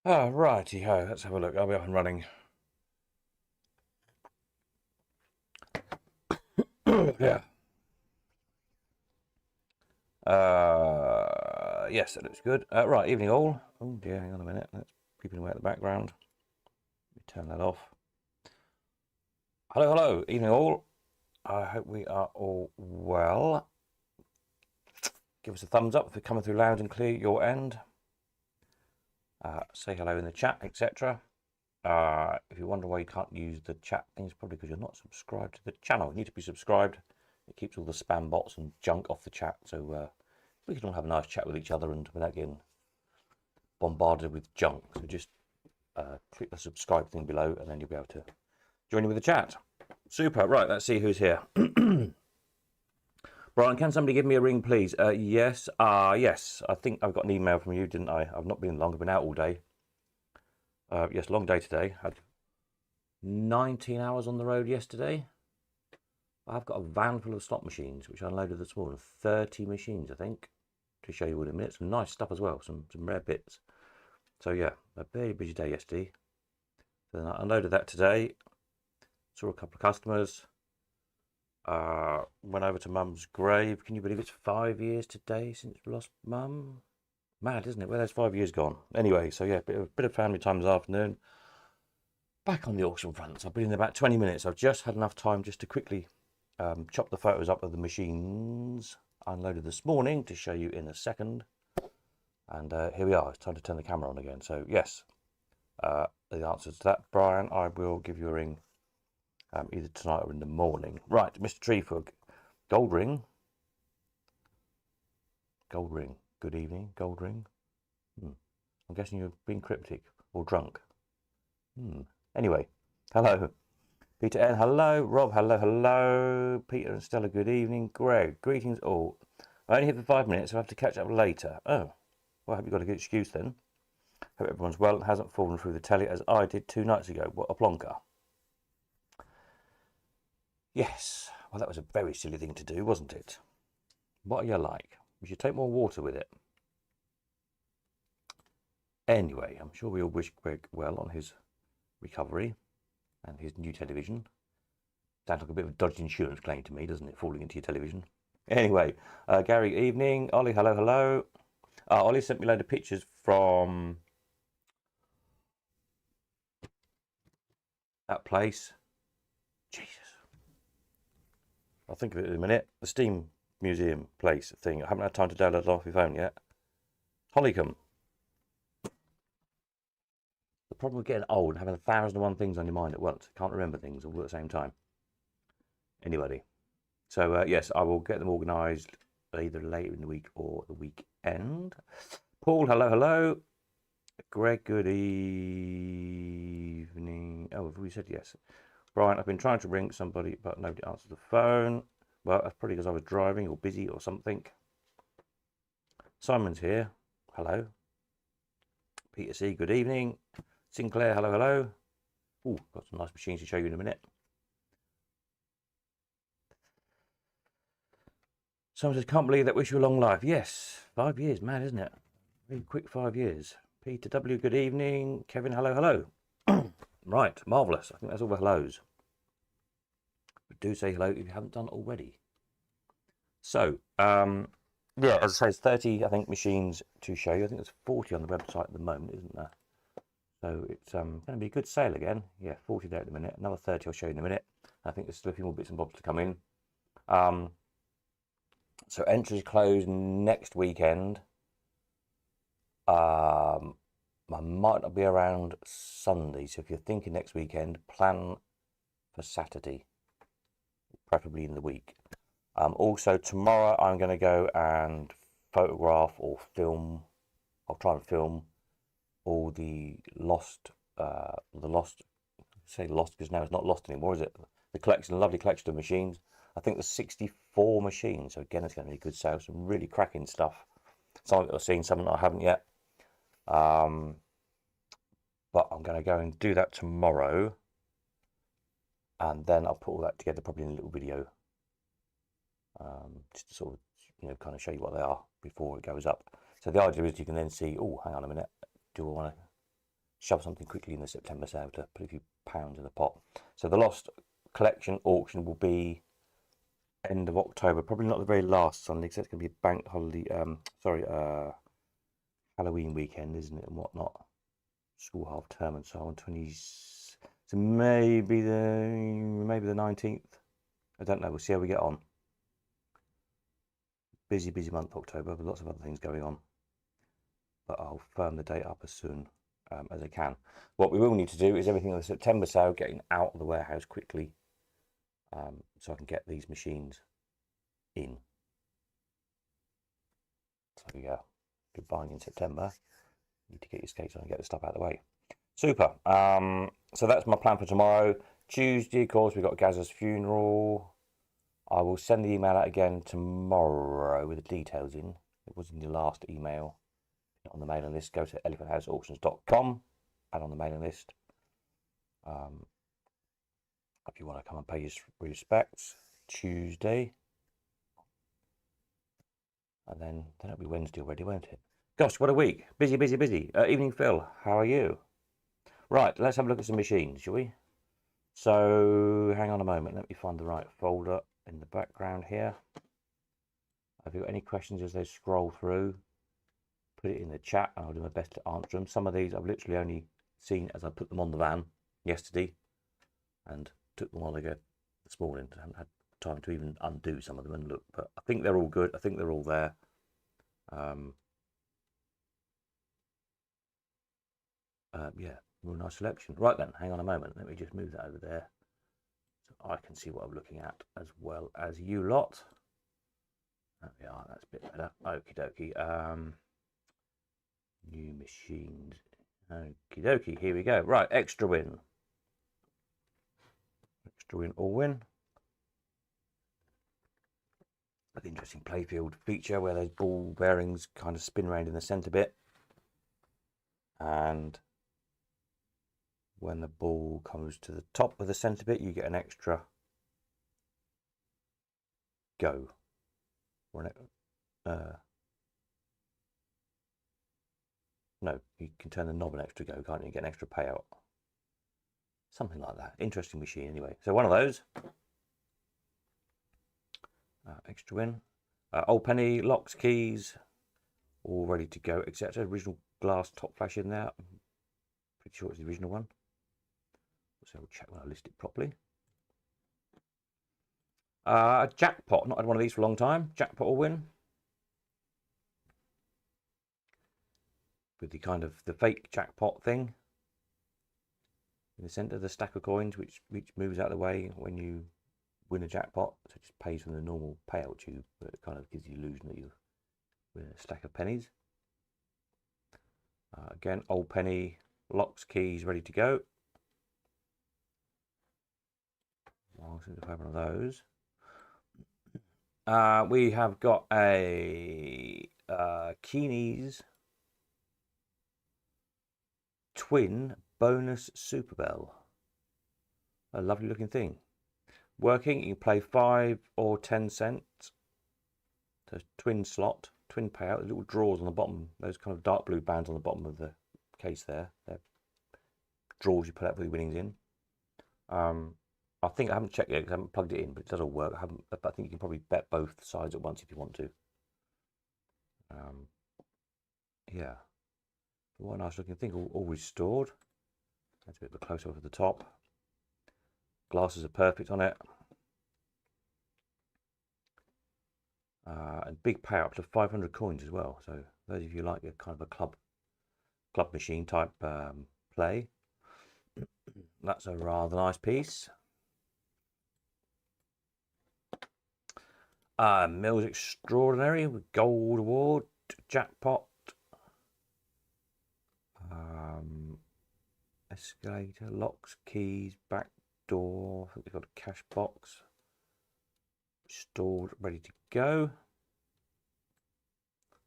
Ah, righty ho. Let's have a look. I'll be up and running. Yeah. Yes, that looks good. Right, evening all. Oh dear, hang on a minute. That's creeping away at the background. Let me turn that off. Hello, hello, evening all. I hope we are all well. Give us a thumbs up if you're coming through loud and clear your end. Say hello in the chat, etc. If you wonder why you can't use the chat thing, it's probably because you're not subscribed to the channel. You need to be subscribed. It keeps all the spam bots and junk off the chat, so we can all have a nice chat with each other and without getting bombarded with junk. So just click the subscribe thing below and then you'll be able to join in with the chat. Super. Right, let's see who's here. Brian, can somebody give me a ring, please? Yes. Yes. I think I've got an email from you, didn't I? I've not been long. I've been out all day. Yes, long day today. Had 19 hours on the road yesterday. I've got a van full of slot machines, which I unloaded this morning. 30 machines, I think, to show you in a minute. Some nice stuff as well, some rare bits. So yeah, a very busy day yesterday. So then I unloaded that today. Saw a couple of customers. Went over to Mum's grave. Can you believe it's 5 years today since we lost Mum? Mad, isn't it? Where those 5 years gone? Anyway, so yeah, bit of family time this afternoon. Back on the auction front. So I've been in about 20 minutes. I've just had enough time just to quickly chop the photos up of the machines I unloaded this morning to show you in a second. And here we are. It's time to turn the camera on again. So yes, the answer to that, Brian, I will give you a ring either tonight or in the morning. Right, Mr. Treefug, gold ring. Gold ring. Good evening, gold ring. I'm guessing you're being cryptic or drunk. Anyway, hello. Peter N, hello. Rob, hello, hello. Peter and Stella, good evening. Greg, greetings all. I'm only here for 5 minutes, so I have to catch up later. Oh, well, I hope you've got a good excuse then. Hope everyone's well and hasn't fallen through the telly as I did 2 nights ago. What a plonker. Yes, well, that was a very silly thing to do, wasn't it? What are you like? We should take more water with it. Anyway, I'm sure we all wish Greg well on his recovery and his new television. Sounds like a bit of a dodgy insurance claim to me, doesn't it? Falling into your television. Anyway, Gary, evening. Ollie, hello, hello. Ollie sent me a load of pictures from that place. Jesus. I'll think of it in a minute. The Steam Museum place thing. I haven't had time to download it off your phone yet. Hollycombe. The problem with getting old and having 1,001 things on your mind at once. Can't remember things all at the same time. Anybody. So, yes, I will get them organised either later in the week or the weekend. Paul, hello, hello. Greg, good evening. Oh, have we said yes? Brian, I've been trying to ring somebody, but nobody answers the phone. Well, that's probably because I was driving or busy or something. Simon's here. Hello. Peter C, good evening. Sinclair, hello, hello. Ooh, got some nice machines to show you in a minute. Someone says, can't believe that, wish you a long life. Yes, 5 years, mad, isn't it? Really quick 5 years. Peter W, good evening. Kevin, hello, hello. Right, marvellous. I think that's all the hellos. But do say hello if you haven't done already. So, yeah, as I say, it's 30, I think, machines to show you. I think there's 40 on the website at the moment, isn't there? So it's going to be a good sale again. Yeah, 40 there at the minute. Another 30 I'll show you in a minute. I think there's still a few more bits and bobs to come in. So entries close next weekend. I might not be around Sunday, so if you're thinking next weekend, plan for Saturday, preferably in the week. Also, tomorrow I'm going to go and photograph or film. I'll try and film all the lost. Say lost because now it's not lost anymore, is it? The collection, lovely collection of machines. I think there's 64 machines. So again, it's going to be a good sale. Some really cracking stuff. Some that I've seen, some that I haven't yet. But I'm going to go and do that tomorrow, and then I'll put all that together probably in a little video, just to sort of kind of show you what they are before it goes up. So the idea is you can then see. Oh, hang on a minute. Do I want to shove something quickly in the September sale to put a few pounds in the pot. So the Lost Collection auction will be end of October, probably not the very last Sunday, because it's going to be a bank holiday. Halloween weekend, isn't it, and whatnot? School half term and so on. So maybe the 19th. I don't know. We'll see how we get on. Busy month October, with lots of other things going on. But I'll firm the date up as soon as I can. What we will need to do is everything on the September sale getting out of the warehouse quickly, so I can get these machines in. So yeah, if you're buying in September, you need to get your skates on and get the stuff out of the way. Super. So that's my plan for tomorrow. Tuesday, of course, we've got Gazza's funeral. I will send the email out again tomorrow with the details in. It was in the last email. On the mailing list, go to elephanthouseauctions.com and on the mailing list. If you want to come and pay your respects, Tuesday. And then it'll be Wednesday already, won't it? Gosh, what a week. Busy. Evening, Phil. How are you? Right, let's have a look at some machines, shall we? So, hang on a moment. Let me find the right folder in the background here. Have you got any questions as they scroll through? Put it in the chat and I'll do my best to answer them. Some of these I've literally only seen as I put them on the van yesterday and took them while they go this morning. I haven't had time to even undo some of them and look, but I think they're all good. I think they're all there. Yeah, real nice selection. Right then, hang on a moment. Let me just move that over there so I can see what I'm looking at as well as you lot. There we are. That's a bit better. Okie dokie. New machines. Okie dokie. Here we go. Right, extra win. Extra win or win. An interesting playfield feature where those ball bearings kind of spin around in the centre bit, and when the ball comes to the top of the centre bit, you get an extra go. No, you can turn the knob an extra go, can't you? Get an extra payout. Something like that. Interesting machine anyway. So one of those. Extra win. Old penny, locks, keys, all ready to go, etc. Original glass top flash in there. I'm pretty sure it's the original one. So I'll check when I list it properly. Jackpot. Not had one of these for a long time. Jackpot will win. With the kind of the fake jackpot thing in the centre of the stack of coins, which moves out of the way when you win a jackpot. So it just pays from the normal payout tube, but it kind of gives the illusion that you win a stack of pennies. Again, old penny, locks, keys, ready to go. I'll have one of those. We have got a Keeney's twin bonus Super Bell. A lovely looking thing. Working, you can play 5 or 10 cents. So twin slot, twin payout. The little drawers on the bottom, those kind of dark blue bands on the bottom of the case there. They're drawers you put out for the winnings in. I think I haven't checked yet because I haven't plugged it in, but it does all work. I think you can probably bet both sides at once if you want to. Yeah. What a nice looking thing, all restored. That's a bit of a close up at the top. Glasses are perfect on it. And big payout up to 500 coins as well. So those of you like a kind of a club machine type play, that's a rather nice piece. Mills Extraordinary with Gold Award, Jackpot, escalator, locks, keys, back door. I think we've got a cash box stored, ready to go.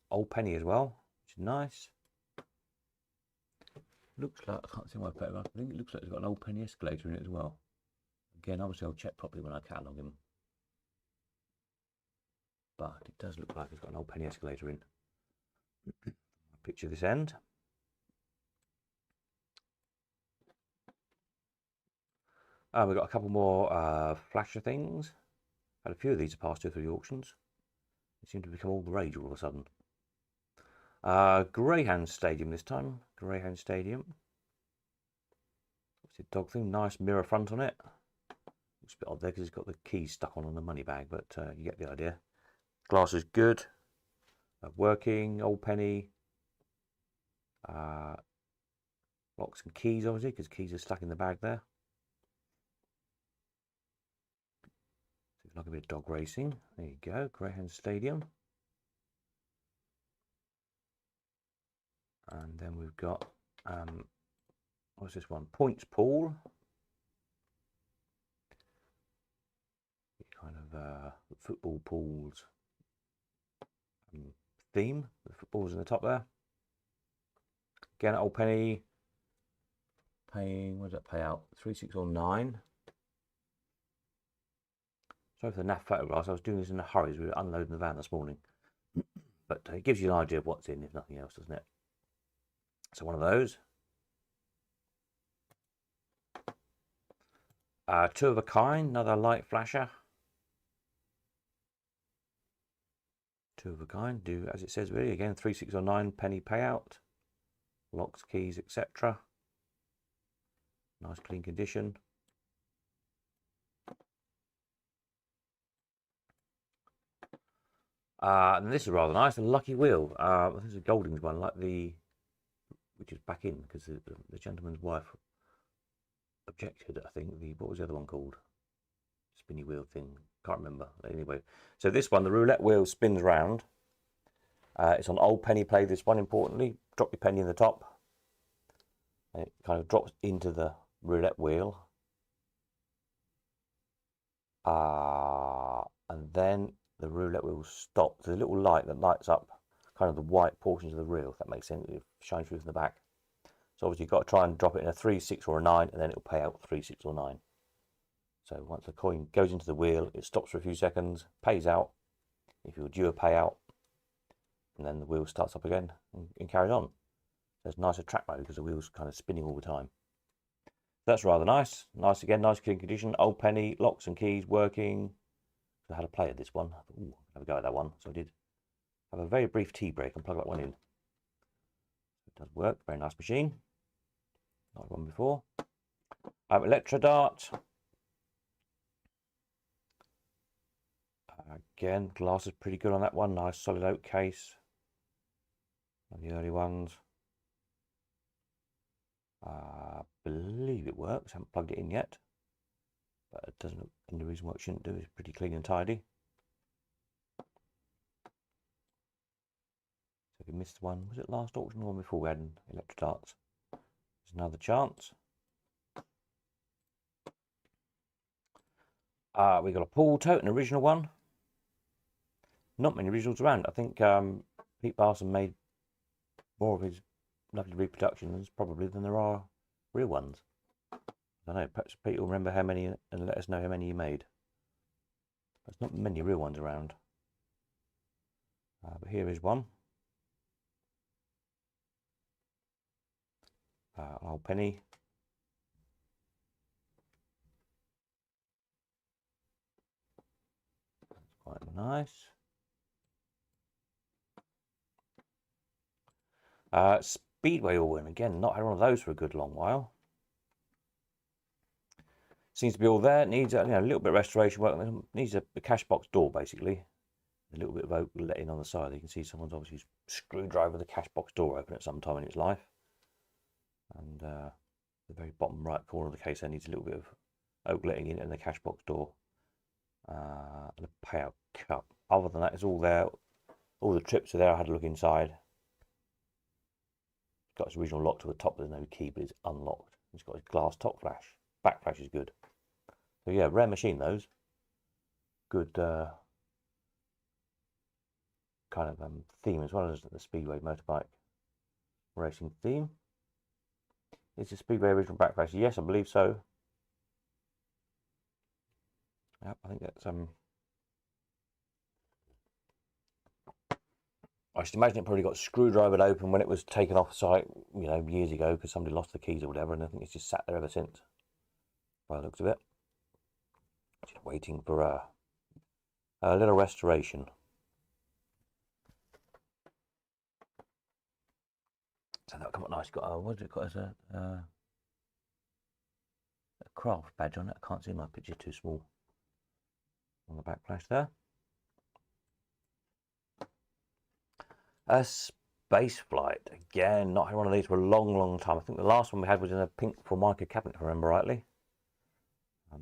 Old penny as well, which is nice. Looks like, I can't see my photograph. I think it looks like it's got an old penny escalator in it as well. Again, obviously I'll check properly when I catalogue him. But it does look like it's got an old penny escalator in. Picture this end. We've got a couple more flasher things. Had a few of these to pass through the auctions. They seem to become all the rage all of a sudden. Greyhound Stadium this time. Greyhound Stadium. What's the dog thing? Nice mirror front on it. Looks a bit odd there because it's got the keys stuck on the money bag, but you get the idea. Glass is good. Working, old penny. Locks and keys, obviously, because keys are stuck in the bag there. So like a bit of dog racing. There you go, Greyhound Stadium. And then we've got, what's this one? Points Pool. Kind of football pools theme. The football's in the top there. Again, old penny. Paying, what does that pay out? 3, 6 or 9. Sorry for the naff photographs. I was doing this in a hurry as we were unloading the van this morning. But it gives you an idea of what's in, if nothing else, doesn't it? So one of those. Two of a kind, another light flasher. Two of a kind, do as it says really. Again, 3, 6 or 9 penny payout. Locks, keys, etc. Nice clean condition. And this is rather nice, a lucky wheel. I think it's a Goldings one, like which is back in because the gentleman's wife objected. I think what was the other one called? Spinny wheel thing. Can't remember. Anyway, so this one, the roulette wheel spins round. It's on old penny play. This one, importantly, drop your penny in the top, and it kind of drops into the roulette wheel. And then the roulette wheel stops. There's a little light that lights up kind of the white portions of the reel, if that makes sense. It shines through from the back. So obviously you've got to try and drop it in a 3, 6 or a 9, and then it'll pay out 3, 6 or 9. So once the coin goes into the wheel, it stops for a few seconds, pays out if you're due a payout, and then the wheel starts up again and carries on. So it's nicer track mode because the wheel's kind of spinning all the time. That's rather nice. Nice again, nice clean condition. Old penny, locks and keys working. I had a play at this one. Ooh, have a go at that one. So I did have a very brief tea break and plug that one in. It does work. Very nice machine. Not one before. Electro Dart. Again, glass is pretty good on that one. Nice solid oak case. One of the early ones. I believe it works. I haven't plugged it in yet. But it doesn't look any reason why it shouldn't do. It's pretty clean and tidy. So if you missed one, was it last auction or the one before we had an electro darts? There's another chance. We got a pool tote, an original one. Not many originals around. I think Pete Barson made more of his lovely reproductions probably than there are real ones. I don't know, perhaps Pete will remember how many and let us know how many he made. There's not many real ones around. But here is one. Old penny. That's quite nice. Speedway all-in, again, not had one of those for a good long while. Seems to be all there. Needs a little bit of restoration work. Needs a cash box door, basically. A little bit of oak letting on the side. You can see someone's obviously screwdriver the cash box door open at some time in its life. And the very bottom right corner of the case there needs a little bit of oak letting in it and the cash box door. And a payout cup. Other than that, it's all there. All the trips are there. I had a look inside. It's got its original lock to the top. There's no key, but it's unlocked. It's got its glass top flash. Back flash is good. So yeah, rare machine those. Good kind of theme as well as the Speedway motorbike racing theme. Is the Speedway original back flash? Yes, I believe so. Yep, I think that's I should imagine it probably got screwdrivered open when it was taken off site, years ago because somebody lost the keys or whatever, and I think it's just sat there ever since, by the looks of it. Just waiting for a little restoration. So that'll come up nice. Got what has it got as a craft badge on it? I can't see, my picture too small on the back flash there. A space flight again. Not had one of these for a long time. I think the last one we had was in a pink Formica cabinet, if I remember rightly.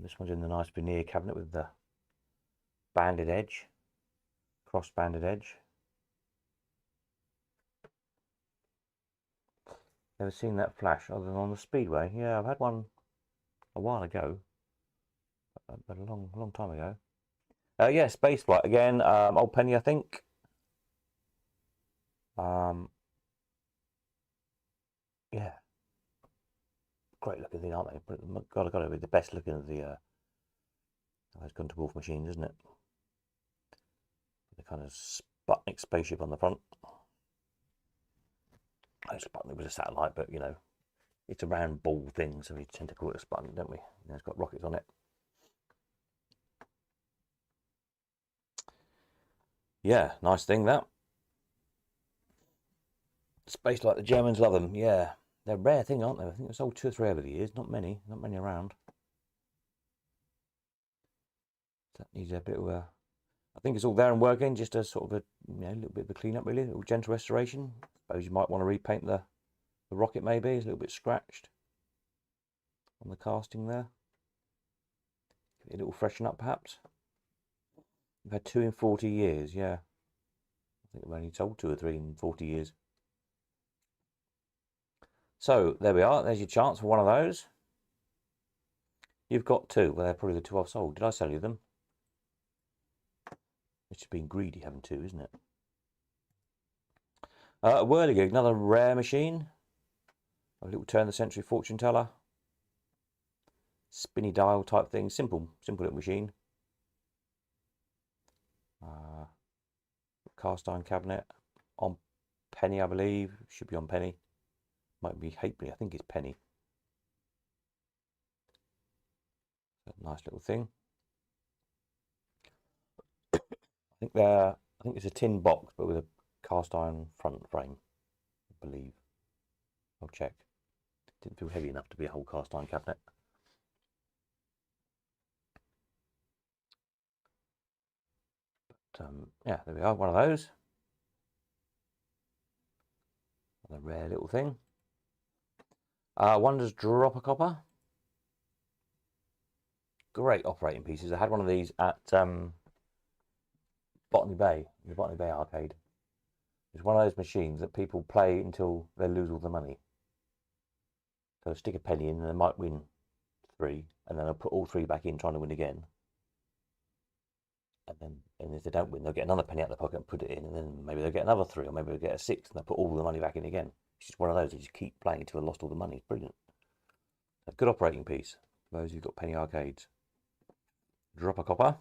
This one's in the nice veneer cabinet with the banded edge, cross banded edge. Never seen that flash other than on the Speedway. Yeah, I've had one a while ago, but a long time ago. Yeah, space flight again. Old penny, I think. Yeah, great looking thing, aren't they? Got to be the best looking of the those gone to Wolf machines, isn't it? The kind of Sputnik spaceship on the front. Oh, Sputnik was a satellite, but you know, it's a round ball thing, so we tend to call it a Sputnik, don't we? And it's got rockets on it. Yeah, nice thing that. Space like the Germans love them. Yeah, they're a rare thing, aren't they? I think they've sold 2 or 3 over the years. Not many around. That needs a bit of a. I think it's all there and working. Just a sort of a little bit of a clean up, really. A little gentle restoration. I suppose you might want to repaint the rocket. Maybe it's a little bit scratched on the casting there. Give it a little freshen up, perhaps. We've had 2 in 40 years. Yeah, I think we've only sold 2 or 3 in 40 years. So there we are. There's your chance for one of those. You've got 2. Well, they're probably the 2 I've sold. Did I sell you them? It's just being greedy having 2, isn't it? A whirligig, another rare machine. A little turn of the century fortune teller. Spinny dial type thing. Simple little machine. Cast iron cabinet. On penny, I believe. Should be on penny. Might be halfpenny. I think it's penny. Nice little thing. I think it's a tin box, but with a cast iron front frame, I believe. I'll check. Didn't feel heavy enough to be a whole cast iron cabinet. But yeah, there we are. One of those. A rare little thing. Wonders Dropper Copper. Great operating pieces. I had one of these at Botany Bay, the Botany Bay arcade. It's one of those machines that people play until they lose all the money. So stick a penny in and they might win 3, and then they'll put all 3 back in trying to win again. And if they don't win, they'll get another penny out of their pocket and put it in, and then maybe they'll get another 3, or maybe they'll get a 6, and they'll put all the money back in again. It's just one of those that you just keep playing until they lost all the money. It's brilliant. A good operating piece for those who've got penny arcades. Dropper Copper.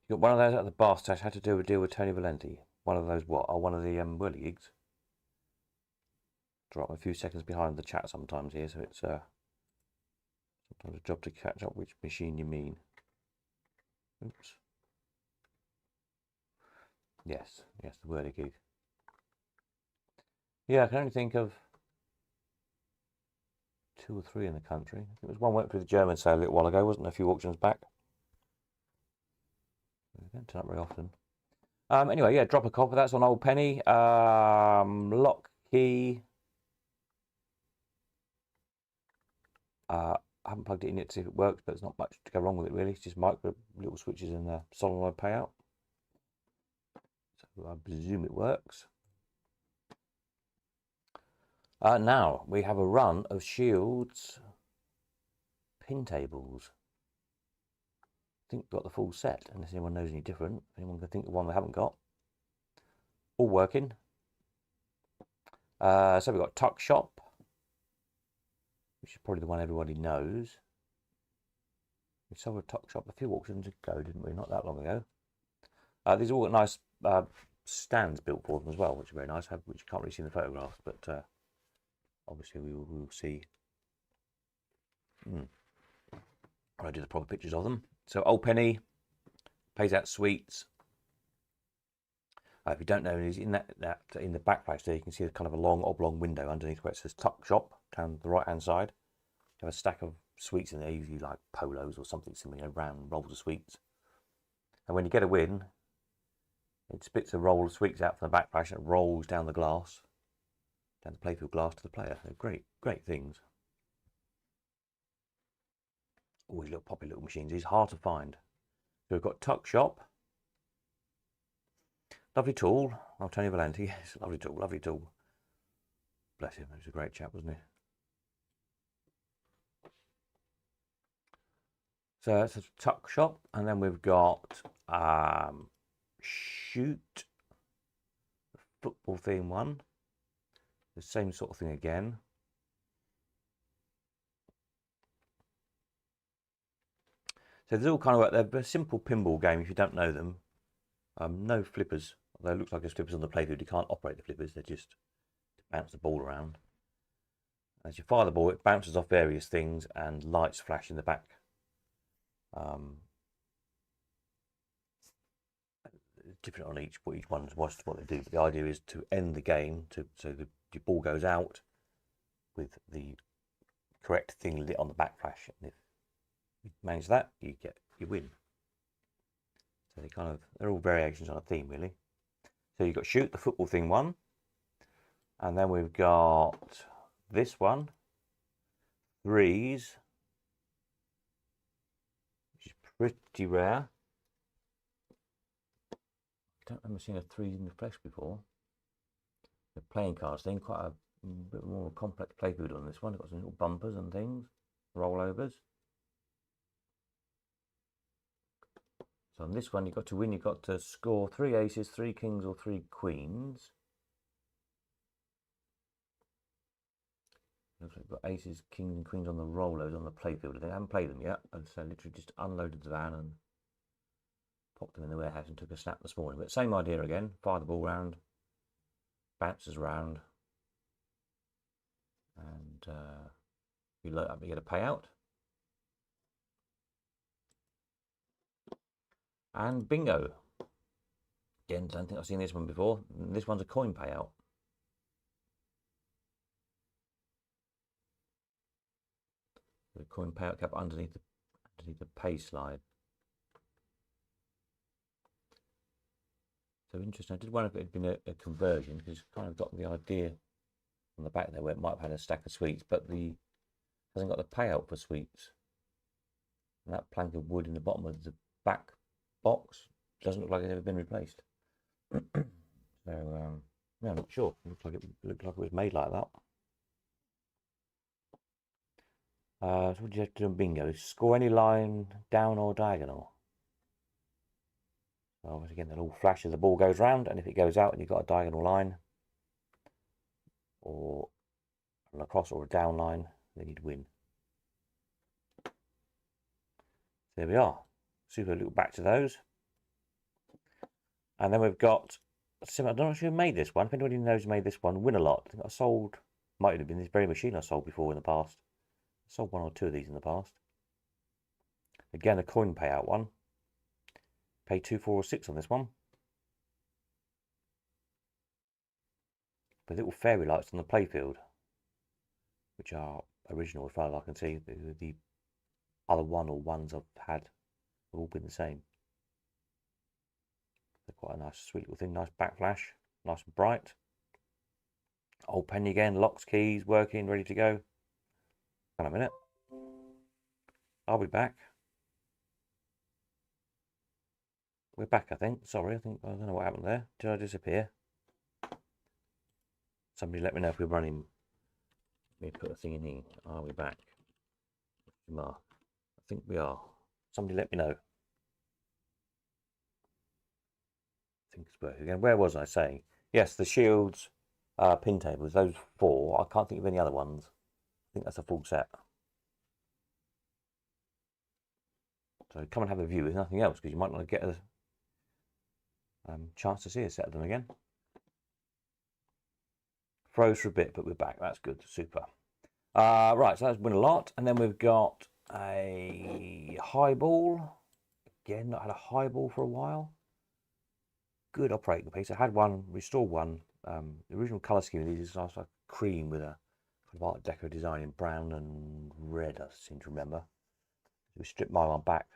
You got one of those at the bar stash. Had to do a deal with Tony Valenti. One of those what? Oh, one of the whirligigs. Drop a few seconds behind the chat sometimes here, so it's sometimes a job to catch up which machine you mean. Oops. Yes, the whirligig. Yeah, I can only think of 2 or 3 in the country. I think there was one went through the German sale a little while ago, wasn't there? A few auctions back. They don't turn up very often. Anyway, yeah, Dropper Copper. That's on Old Penny. Lock key. I haven't plugged it in yet to see if it works, but there's not much to go wrong with it really. It's just micro little switches and a solenoid payout. So I presume it works. Now we have a run of Shield's pin tables. I think we've got the full set, unless anyone knows any different. If anyone can think of one they haven't got. All working. So we've got Tuck Shop, which is probably the one everybody knows. We sold a Tuck Shop a few auctions ago, didn't we? Not that long ago. These are all got nice stands built for them as well, which are very nice, which you can't really see in the photographs, but obviously we will see I do the proper pictures of them. So Old Penny pays out sweets. If you don't know, he's in that in the back place there. You can see a kind of a long oblong window underneath where it says Tuck Shop down the right hand side. You have a stack of sweets in there, usually like polos or something similar, round rolls of sweets. And when you get a win, it spits a roll of sweets out from the back place and it rolls down the glass, down the playfield glass to the player. They're great things. All these little poppy little machines. These hard to find. So we've got Tuck Shop. Lovely tool. Oh, Tony Valenti. Yes, lovely tool, lovely tool. Bless him. He was a great chap, wasn't he? So that's a Tuck Shop. And then we've got Shoot. The football theme one. The same sort of thing again. So there's all kind of they're a simple pinball game if you don't know them. No flippers. Although it looks like there's flippers on the playfield, you can't operate the flippers. They're just to bounce the ball around. As you fire the ball, it bounces off various things and lights flash in the back. Different on each one's what they do. But the idea is to end the game so the ball goes out with the correct thing lit on the back flash. And if you manage that, you win. So they're all variations on a theme really. So you've got Shoot, the football thing one. And then we've got this one, Threes, which is pretty rare. I don't remember seeing a Threes in the flesh before. The playing cards thing, quite a bit more complex playfield on this one. It's got some little bumpers and things, rollovers. So on this one, you've got to win. You've got to score 3 aces, 3 kings, or 3 queens. Looks like we've got aces, kings, and queens on the rollovers on the playfield. They haven't played them yet, and so literally just unloaded the van and popped them in the warehouse and took a snap this morning. But same idea again: fire the ball round, bounces around, and you load up, you get a payout. And bingo. Again, don't think I've seen this one before. This one's a coin payout. The coin payout cap underneath the pay slide. So interesting. I did wonder if it had been a conversion, because it's kind of got the idea on the back there where it might have had a stack of sweets, but hasn't got the payout for sweets. And that plank of wood in the bottom of the back box doesn't look like it's ever been replaced. So yeah, I'm not sure. It looked like it was made like that. So what do you have to do in bingo? Score any line down or diagonal. So again, the little flash as the ball goes round, and if it goes out and you've got a diagonal line or an across or a down line, then you'd win. There we are. Super little back to those. And then we've got similar. I don't know if you made this one. If anybody knows who made this one, Win a Lot. I think I sold, might have been this very machine I sold before in the past. I sold 1 or 2 of these in the past. Again, a coin payout one. Pay 2, 4, or 6 on this one. With little fairy lights on the playfield, which are original as far as I can see. The other one or ones I've had have all been the same. They're quite a nice, sweet little thing. Nice backflash, nice and bright. Old Penny again, locks, keys, working, ready to go. Hang on a minute. I'll be back. We're back, I think. Sorry, I don't know what happened there. Did I disappear? Somebody let me know if we're running. Let me put a thing in here. Are we back? I think we are. Somebody let me know. I think it's working again. Where was I saying? Yes, the Shields pin tables, those 4. I can't think of any other ones. I think that's a full set. So come and have a view with nothing else, because you might not get a chance to see a set of them again. Froze for a bit, but we're back. That's good. Super. Right, so that's win a lot. And then we've got a highball. Again, not had a highball for a while. Good operating piece. I had one, restored one. The original colour scheme of these is nice, like cream with a kind of Art Deco design in brown and red, I seem to remember. We stripped my one back,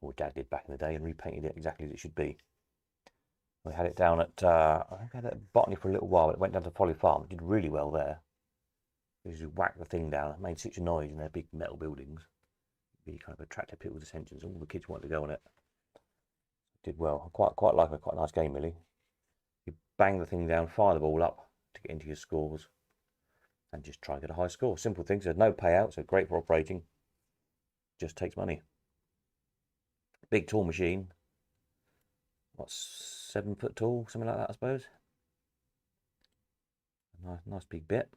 or Dad did back in the day, and repainted it exactly as it should be. We had it down at, I think I had it at Botany for a little while, but it went down to Folly Farm. It did really well there. Because you whack the thing down, it made such a noise in their big metal buildings. It really kind of attracted people's attentions. All the kids wanted to go on it. Did well. I quite like it. Quite a nice game, really. You bang the thing down, fire the ball up to get into your scores, and just try and get a high score. Simple things. There's no payout, so great for operating. Just takes money. Big tall machine. What's 7 foot tall, something like that, I suppose. Nice big bit.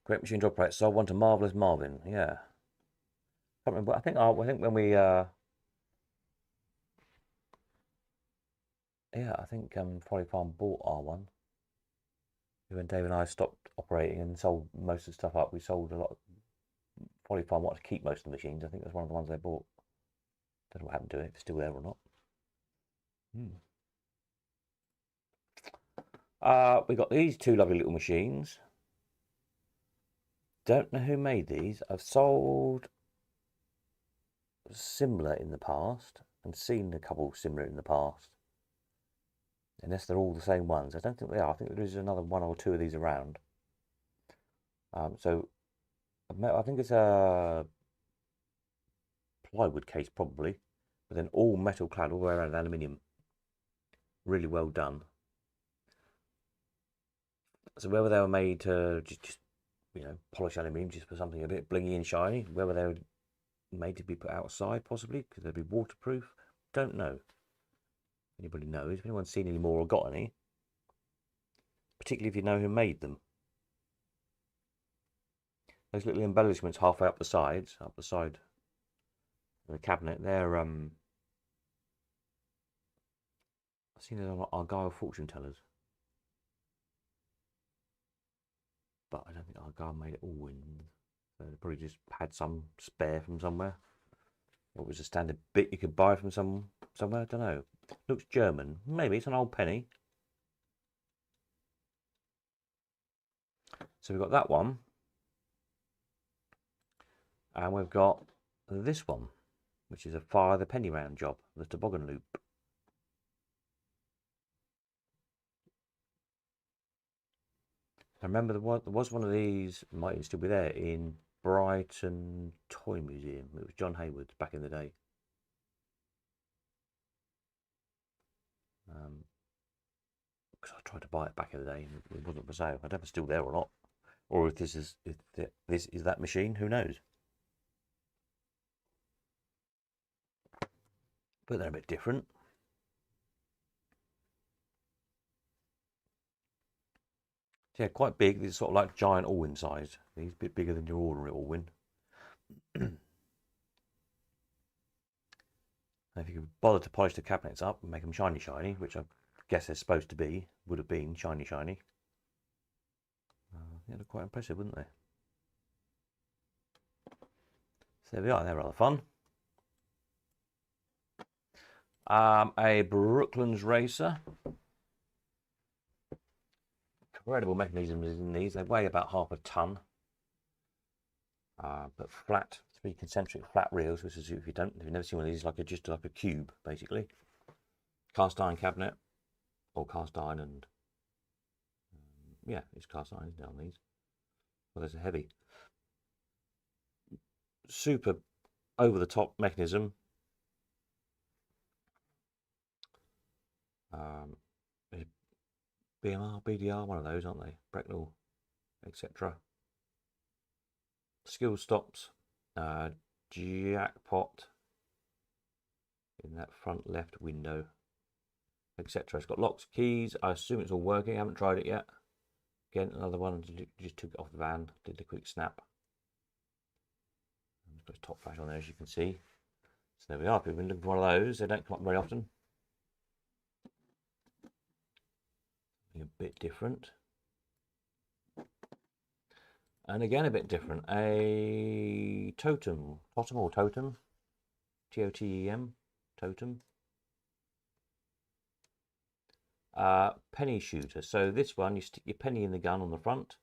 Great machine to operate. Sold one to Marvelous Marvin. Yeah. I can't remember. I think when we yeah, I think Folly Farm bought our one. When Dave and I stopped operating and sold most of the stuff up, we sold a lot. Folly Farm wanted to keep most of the machines. I think that's one of the ones they bought. Don't know what happened to it. If it's still there or not. We got these two lovely little machines. Don't know who made these. I've sold similar in the past and seen a couple similar in the past. Unless they're all the same ones. I don't think they are. I think there is another one or two of these around. So I think it's a plywood case probably, but then all metal clad all the way around aluminium. Really well done. So whether they were made to just polish aluminium just for something a bit blingy and shiny, whether they were made to be put outside possibly because they'd be waterproof, don't know. Anybody knows? If anyone's seen any more or got any, particularly if you know who made them. Those little embellishments halfway up the side of the cabinet, they're I've seen it on Argyle fortune tellers. But I don't think Argyle made it all in. So they probably just had some spare from somewhere. Or it was a standard bit you could buy from somewhere, I don't know. Looks German. Maybe it's an old penny. So we've got that one. And we've got this one, which is a fire the penny round job, the toboggan loop. I remember there was one of these, might still be there, in Brighton Toy Museum. It was John Hayward's back in the day. Because I tried to buy it back in the day and it wasn't for sale. I don't know if it's still there or not. Or if this is that machine, who knows? But they're a bit different. Yeah, quite big. These are sort of like giant Allwyn size. These a bit bigger than your ordinary Allwyn. If you could bother to polish the cabinets up and make them shiny, which I guess they're supposed to be, would have been shiny. Yeah, they're quite impressive, wouldn't they? So there we are. They're rather fun. A Brooklands Racer. Incredible mechanisms in these. They weigh about half a ton. But flat, 3 concentric flat reels, which is, if you've never seen one of these, just like a cube, basically. Cast iron cabinet, or cast iron, and yeah, it's cast iron down these. Well, there's a heavy, super over the top mechanism. BMR, BDR, one of those, aren't they? Brecknell, etc. Skill stops, jackpot in that front left window, etc. It's got locks, keys. I assume it's all working. I haven't tried it yet. Again, another one. Just took it off the van, did a quick snap. Got top flash on there, as you can see. So there we are. If you've been looking for one of those, they don't come up very often. A bit different. And again, a bit different. A totem. Totem or totem? T-O-T-E-M. Totem. Penny shooter. So this one, you stick your penny in the gun on the front,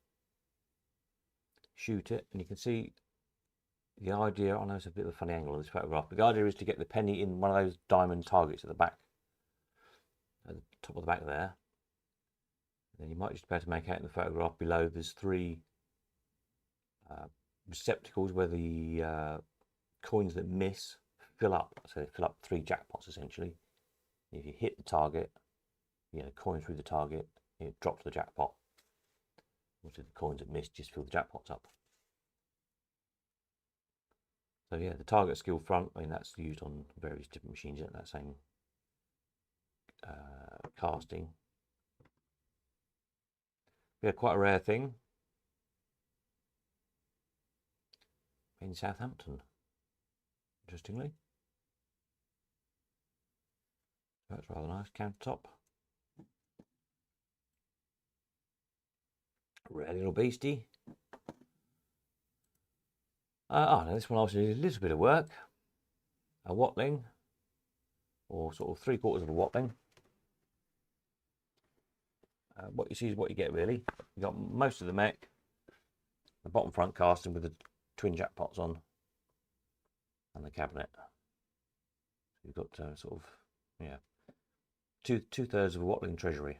shoot it, and you can see the idea. I know it's a bit of a funny angle on this photograph, but the idea is to get the penny in one of those diamond targets at the back, at the top of the back there. And then you might just be able to make out in the photograph below, there's three receptacles where the coins that miss fill up. So they fill up 3 jackpots essentially. If you hit the target, you know, coin through the target, you drop to the jackpot. Obviously the coins that missed just fill the jackpots up. So yeah, the target skill front, I mean, that's used on various different machines, isn't it? That same casting. Yeah, quite a rare thing. In Southampton, interestingly. That's rather nice. Countertop. Rare little beastie. No, this one obviously needs a little bit of work. A Watling, or sort of 3/4 of a Watling. What you see is what you get, really. You got most of the mech, the bottom front casting with the twin jackpots on, and the cabinet. So you've got sort of, yeah, two-thirds of a Watling treasury.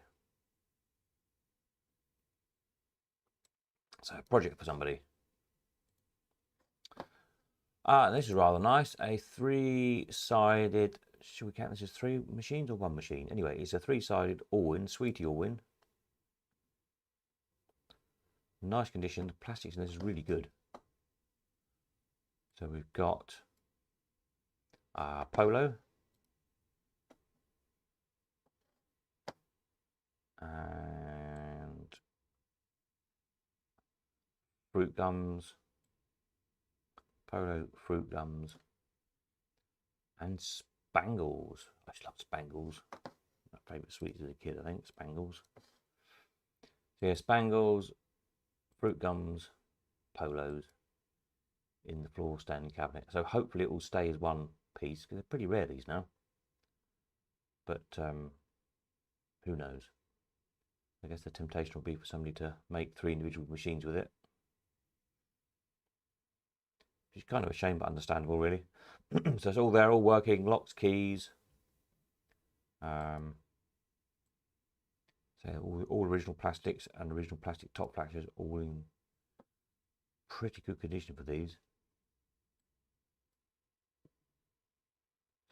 So a project for somebody. This is rather nice. A 3-sided. Should we count this as 3 machines or 1 machine? Anyway, it's a 3-sided all-win, Sweetie all-win. Nice condition. The plastics in this is really good. So we've got Polo and fruit gums. Polo, fruit gums, and Spangles. I just love Spangles. My favourite sweets as a kid, I think, Spangles. So yeah, Spangles, fruit gums, Polos in the floor stand cabinet. So hopefully it will stay as one piece, because they're pretty rare these now. But who knows? I guess the temptation will be for somebody to make 3 individual machines with it. Which is kind of a shame, but understandable, really. So it's all there, all working, locks, keys. So all original plastics and original plastic top flashers, all in pretty good condition for these.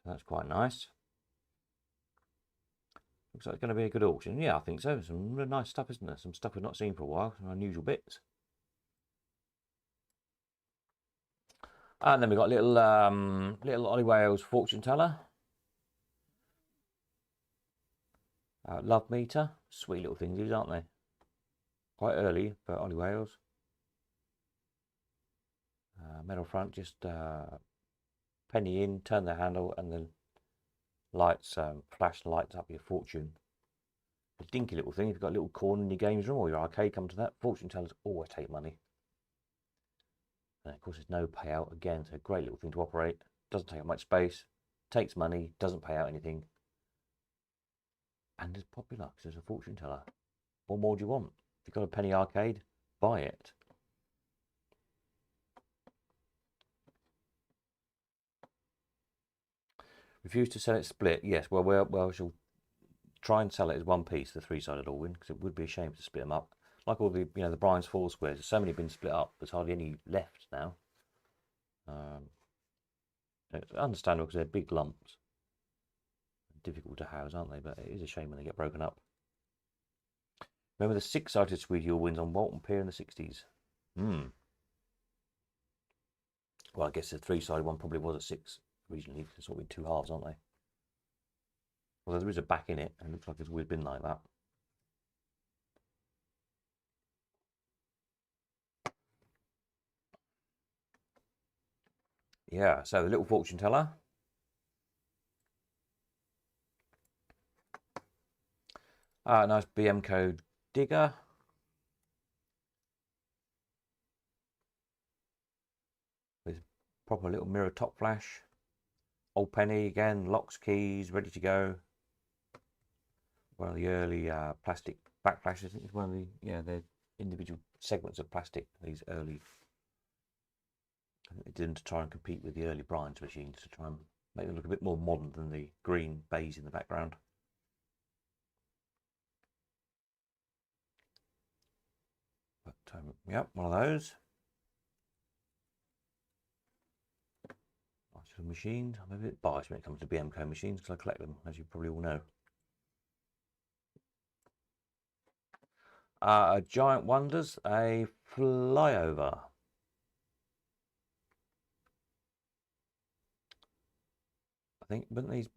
So that's quite nice. Looks like it's going to be a good auction. Yeah, I think so. Some really nice stuff, isn't there? Some stuff we've not seen for a while, some unusual bits. And then we've got little Ollie Wales fortune teller. Love meter. Sweet little things these, aren't they? Quite early for Ollie Wales. Metal front, just penny in, turn the handle, and then lights, flash lights up your fortune. A dinky little thing. If you've got a little corner in your games room or your arcade, come to that. Fortune tellers always take money. And of course, there's no payout. Again, it's a great little thing to operate. Doesn't take up much space. Takes money. Doesn't pay out anything. And it's popular because it's a fortune teller. What more do you want? If you've got a penny arcade, buy it. Refuse to sell it split. Yes, well, she'll try and sell it as one piece, the 3-sided all-win, because it would be a shame to split them up. Like all the, the Brian's 4 squares, there's so many been split up, there's hardly any left now. It's understandable because they're big lumps. Difficult to house, aren't they? But it is a shame when they get broken up. Remember the 6-sided Sweetie all-wins on Walton Pier in the 60s? Well, I guess the 3-sided one probably was a 6 originally, because it's sort of in 2 halves, aren't they? Well, there is a back in it, and it looks like it's always been like that. Yeah, so the little fortune teller. Nice BM code digger. With proper little mirror top flash. Old penny again, locks, keys, ready to go. One of the early plastic back flashes. I think it's one of the, yeah, they're individual segments of plastic, these early. I think they did them to try and compete with the early Brian's machines to try and make them look a bit more modern than the green baize in the background. But yeah, one of those. Nice little machines. I'm a bit biased when it comes to BMK machines because I collect them, as you probably all know. A Giant Wonders, a flyover. I think, weren't these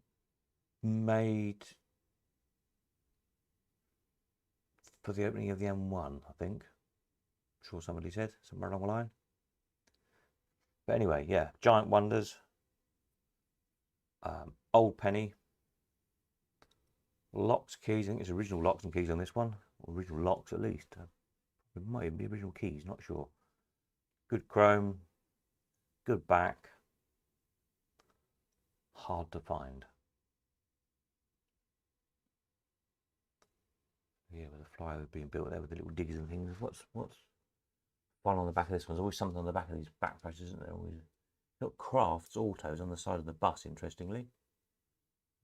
made for the opening of the M1, I think. I'm sure somebody said, somewhere along the line. But anyway, yeah, Giant Wonders. Old penny. Locks, keys. I think it's original locks and keys on this one. Or original locks at least. It might even be original keys, not sure. Good chrome. Good back. Hard to find. Yeah, with the flyover being built there with the little diggers and things. What's fun on the back of this one? There's always something on the back of these back flashes, isn't there? Always got Crafts Autos on the side of the bus, interestingly.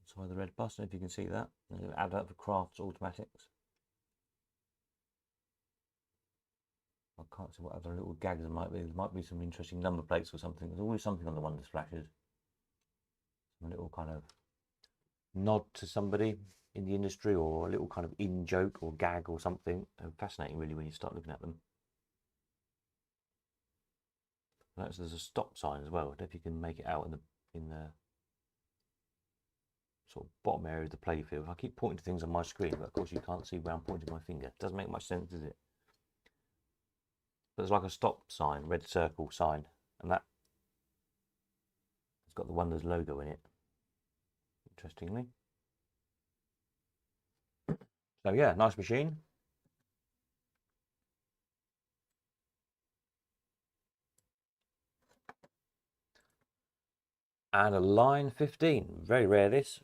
Inside the red bus, I don't know if you can see that. There's an advert for Crafts Automatics. I can't see what other little gags there might be. There might be some interesting number plates or something. There's always something on the Wonders flashes. Some little kind of nod to somebody in the industry or a little kind of in joke or gag or something. Fascinating really when you start looking at them. Notice there's a stop sign as well. I don't know if you can make it out in the sort of bottom area of the playfield. I keep pointing to things on my screen, but of course you can't see where I'm pointing my finger. It doesn't make much sense, does it? But there's like a stop sign, red circle sign, and that it's got the Wonders logo in it. Interestingly. So yeah, nice machine. And a line 15, very rare this.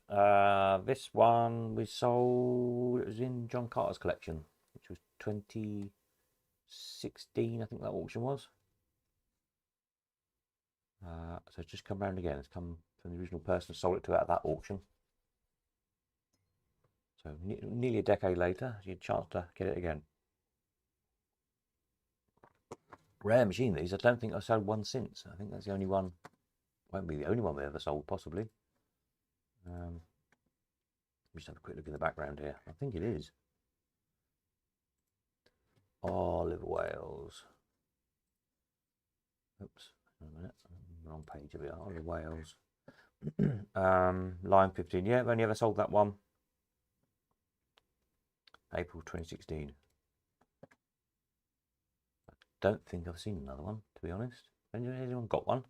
This one we sold, it was in John Carter's collection, which was 2016, I think that auction was. So it's just come round again. It's come from the original person who sold it to at that auction. So nearly a decade later, you had a chance to get it again. Rare machine these. I don't think I've sold one since. I think that's the only one. Won't be the only one we ever sold, possibly. Let me just have a quick look in the background here. I think it is. Olive Wales. Oops, a minute. Wrong page of it. Olive Wales. Line 15. Yeah, I've only ever sold that one. April 2016. I don't think I've seen another one, to be honest. Anyone got one?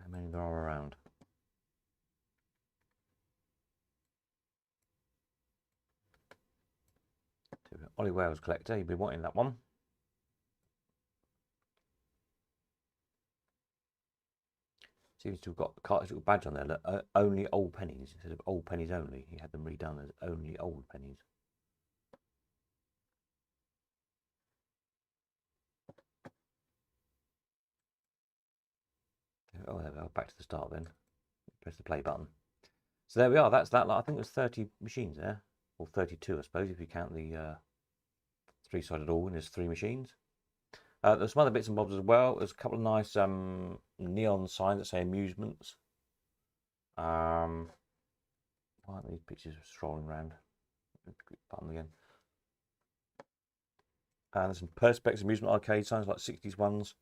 How many there are around? Ollie Wales collector, you've been wanting that one. Seems to have got Carter's little badge on there. Look, only old pennies instead of old pennies only. He had them redone as only old pennies. Oh, there we are. Back to the start then. Press the play button. So there we are. That's that. I think there's 30 machines there, or 32, I suppose, if you count the three-sided organ. There's 3 machines. There's some other bits and bobs as well. There's a couple of nice neon signs that say amusements. Why aren't these pictures strolling around? Button again. And there's some Perspex amusement arcade signs, like 60s ones.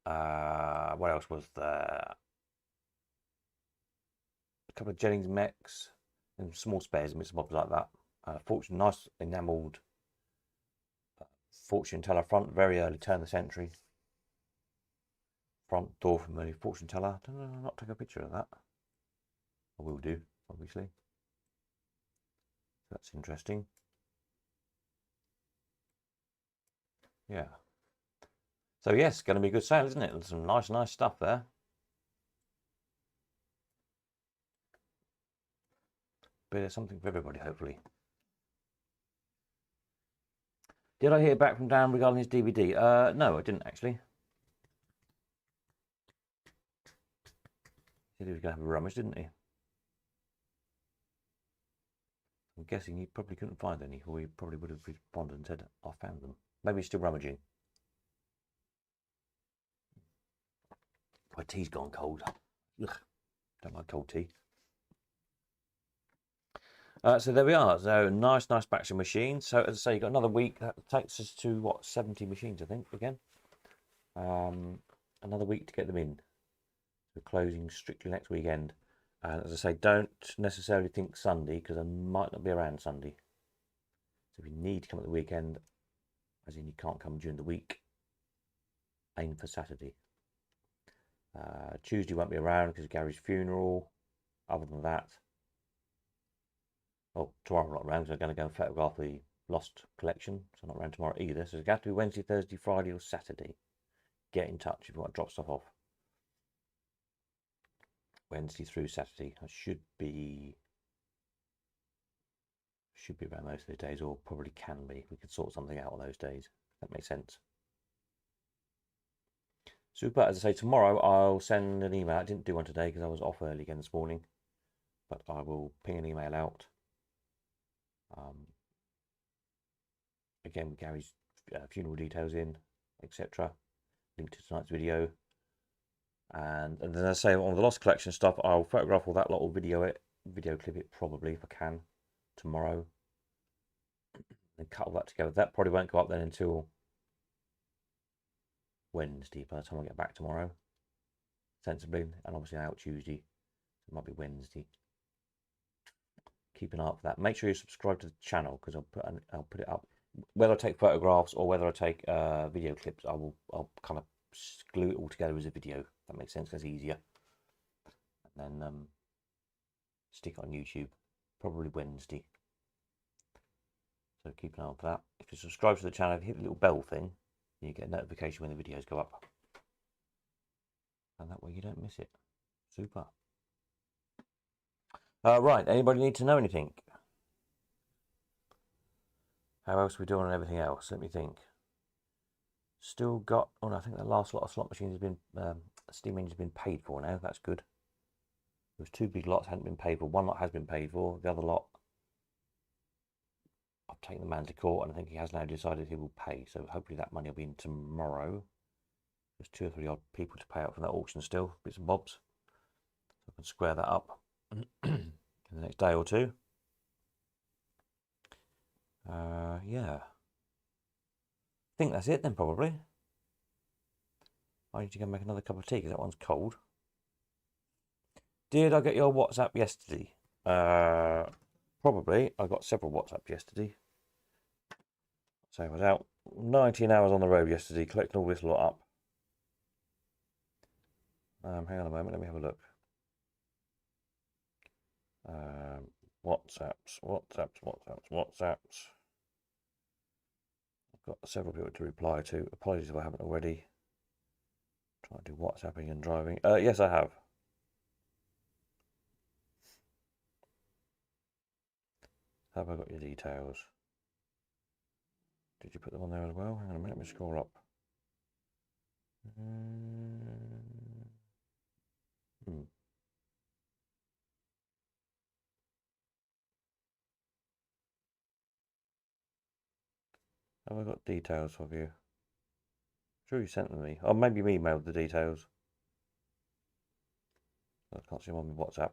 What else was there? A couple of Jennings mechs and small spares and bits and bobs like that. Fortune, nice enamelled fortune teller front, very early turn of the century. front door from a fortune teller. Did I not take a picture of that? I will do, obviously. That's interesting. Yeah. So yes, going to be a good sale, isn't it? There's some nice stuff there. But there's something for everybody, hopefully. Did I hear back from Dan regarding his DVD? No, I didn't actually. He said he was going to have a rummage, didn't he? I'm guessing he probably couldn't find any, or he probably would have responded and said, I found them. Maybe he's still rummaging. My tea's gone cold. Ugh, don't like cold tea. So there we are. So nice batch of machines. So as I say, you've got another week. That takes us to what, 70 machines, I think, again. Another week to get them in. We're closing strictly next weekend. And as I say, don't necessarily think Sunday, because I might not be around Sunday. So if you need to come at the weekend, as in you can't come during the week, aim for Saturday. Tuesday won't be around because of Gary's funeral. Other than that, well, tomorrow I'm not around because I'm going to go and photograph the lost collection. So I'm not around tomorrow either. So it's got to be Wednesday, Thursday, Friday or Saturday. Get in touch if you want to drop stuff off. Wednesday through Saturday. I should be around most of the days, or probably can be. We could sort something out on those days. That makes sense. Super. As I say, tomorrow I'll send an email. I didn't do one today because I was off early again this morning, but I will ping an email out. Again, with Gary's funeral details in, etc. Link to tonight's video. And then I say on the lost collection stuff, I'll photograph all that lot or video clip it probably if I can tomorrow, and cut all that together. That probably won't go up then until Wednesday by the time I get back tomorrow, sensibly, and obviously out Tuesday. It might be Wednesday. Keep an eye out for that. Make sure you subscribe to the channel because I'll put it up. Whether I take photographs or whether I take video clips, I'll kind of glue it all together as a video. If that makes sense. That's easier. And then stick it on YouTube, probably Wednesday. So keep an eye out for that. If you subscribe to the channel, hit the little bell thing, you get a notification when the videos go up, and that way you don't miss it. Super. Right, anybody need to know anything? How else are we doing on everything else? Let me think. Still got, oh no, I think the last lot of slot machines has been, steam engines have been paid for now. That's good. There's two big lots hadn't been paid for. One lot has been paid for. The other lot, I've taken the man to court, and I think he has now decided he will pay. So hopefully that money will be in tomorrow. There's 2 or 3 odd people to pay out from that auction still, bits and bobs. So I can square that up in the next day or two. Yeah. I think that's it then, probably. I need to go make another cup of tea because that one's cold. Did I get your WhatsApp yesterday? Probably. I got several WhatsApp yesterday. So I was out 19 hours on the road yesterday, collecting all this lot up. Hang on a moment, let me have a look. WhatsApps. I've got several people to reply to. Apologies if I haven't already. Trying to do WhatsApping and driving. Yes, I have. Have I got your details? Did you put them on there as well? Hang on a minute, let me scroll up. Have I got details of you? Sure you sent them to me. Oh, maybe you emailed the details. I can't see them on my WhatsApp.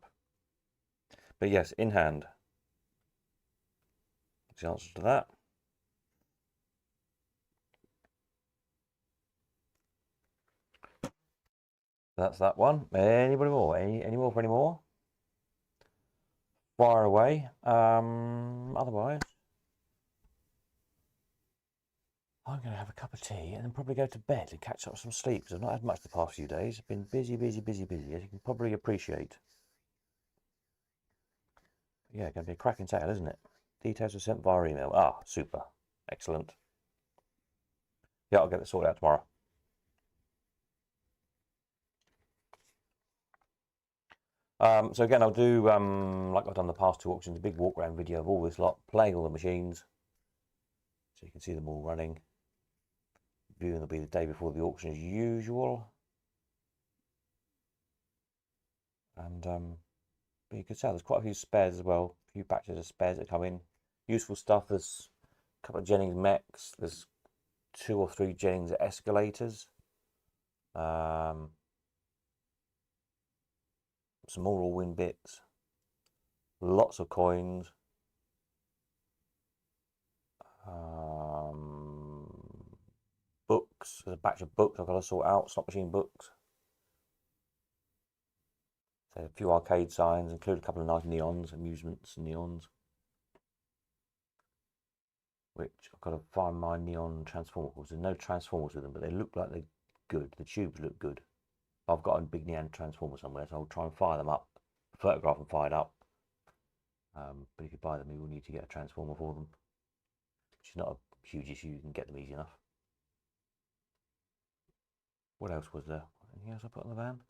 But yes, in hand. That's the answer to that. That's that one. Anybody more? Any more for any more? Fire away. Otherwise, I'm going to have a cup of tea and then probably go to bed and catch up some sleep because I've not had much the past few days. I've been busy, busy, busy, busy, as you can probably appreciate. Yeah, going to be a cracking sale, isn't it? Details are sent via email. Ah, super. Excellent. Yeah, I'll get it sorted out tomorrow. So again, I'll do, like I've done the past two auctions, a big walk around video of all this lot, playing all the machines. So you can see them all running. Viewing will be the day before the auction as usual. And but you can tell there's quite a few spares as well. A few batches of spares that come in. Useful stuff. There's a couple of Jennings mechs. There's 2 or 3 Jennings escalators. Some more all-win bits. Lots of coins. Books. There's a batch of books I've got to sort out. Slot machine books. So a few arcade signs, include a couple of nice neons, amusements and neons. Which I've got to find my neon transformers. There's no transformers with them, but they look like they're good. The tubes look good. I've got a big neon transformer somewhere, so I'll try and fire them up, photograph them fired up. But if you buy them, you will need to get a transformer for them, which is not a huge issue. You can get them easy enough. What else was there? Anything else I put on the van?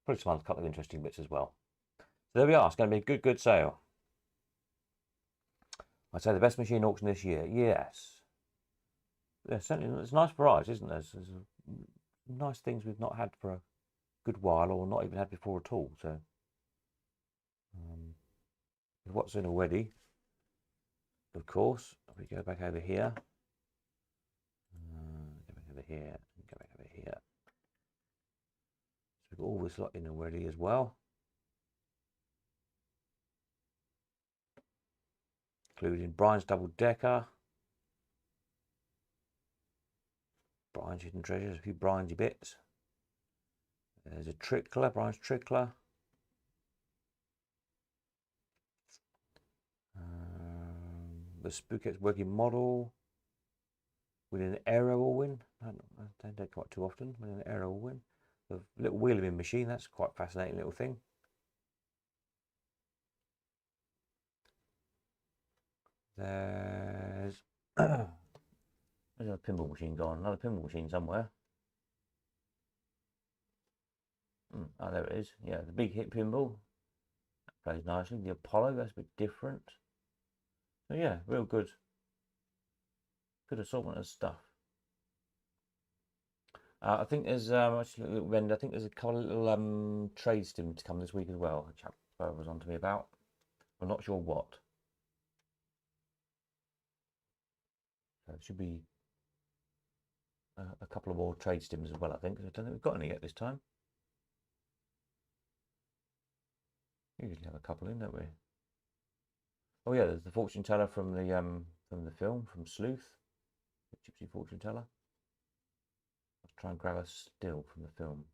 Probably some other couple of interesting bits as well. So there we are. It's going to be a good, good sale. I'd say the best machine auction this year. Yes. Yeah, certainly. There's a nice variety, isn't there? There's nice things we've not had for a good while, or not even had before at all. So, what's in already? Of course, we go back over here. Go back over here. Go back over here. So we've got all this lot in already as well. Including Brian's double decker. Brian's hidden treasures, a few Brian's bits. There's a trickler, Brian's trickler. The Spookex working model with an aero win. I don't quite too often with an aero win. The little wheeling machine, that's quite a fascinating little thing. There's there's a pinball machine gone, another pinball machine somewhere. Oh, there it is. Yeah, the big hit pinball. That plays nicely. The Apollo, that's a bit different. So yeah, real good. Good assortment of stuff. I think there's actually a little vendor. I think there's a couple of little trade stims to come this week as well. A chap was on to me about. I'm not sure what. So it should be a couple of more trade stims as well, I think. I don't think we've got any yet this time. We usually have a couple in, don't we? Oh yeah, there's the fortune teller from the film, from Sleuth, the Gypsy fortune teller. Let's try and grab a still from the film.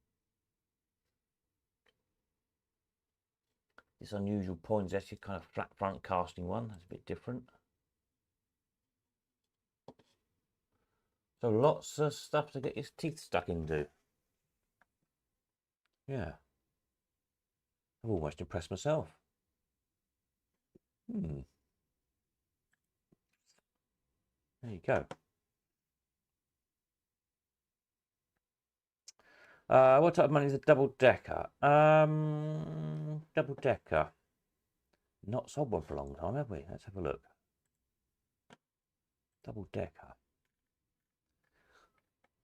This unusual Poinsettia kind of flat front casting one. That's a bit different. So lots of stuff to get your teeth stuck into. Yeah. I've almost impressed myself. There you go. What type of money is a double decker? Double decker. Not sold one for a long time, have we? Let's have a look. Double decker.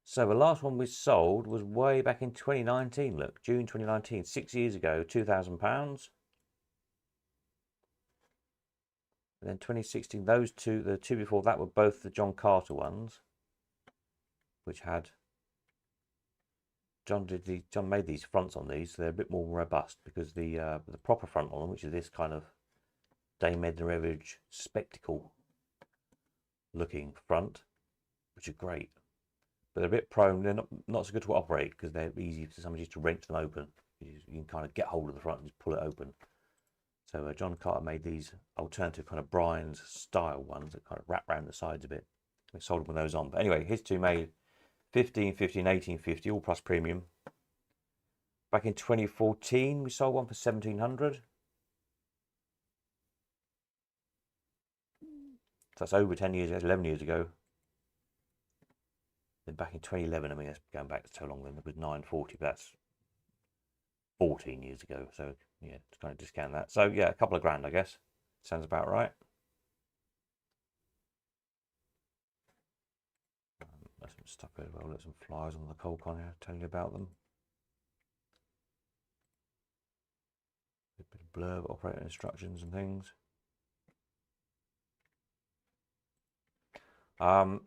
So the last one we sold was way back in 2019. Look, June 2019, 6 years ago, £2,000. And then 2016, those two, the two before that were both the John Carter ones, which had John made these fronts on these, so they're a bit more robust because the proper front on them, which is this kind of Dame Edna Everage spectacle looking front, which are great, but they're a bit prone. They're not so good to operate because they're easy for somebody just to wrench them open. You can kind of get hold of the front and just pull it open. So John Carter made these alternative kind of Brian's style ones that kind of wrap around the sides a bit. We sold one of those on. But anyway, his two made 1550 and 1850, all plus premium. Back in 2014, we sold one for 1700. So that's over 10 years, 11 years ago. Then back in 2011, I mean, that's going back so long then, it was 940, but that's 14 years ago. So yeah, to kind of discount that. So yeah, a couple of grand, I guess. Sounds about right. There's some stuff as well. There's some flyers on the cold con here, telling you about them. A bit of blurb, operating instructions and things.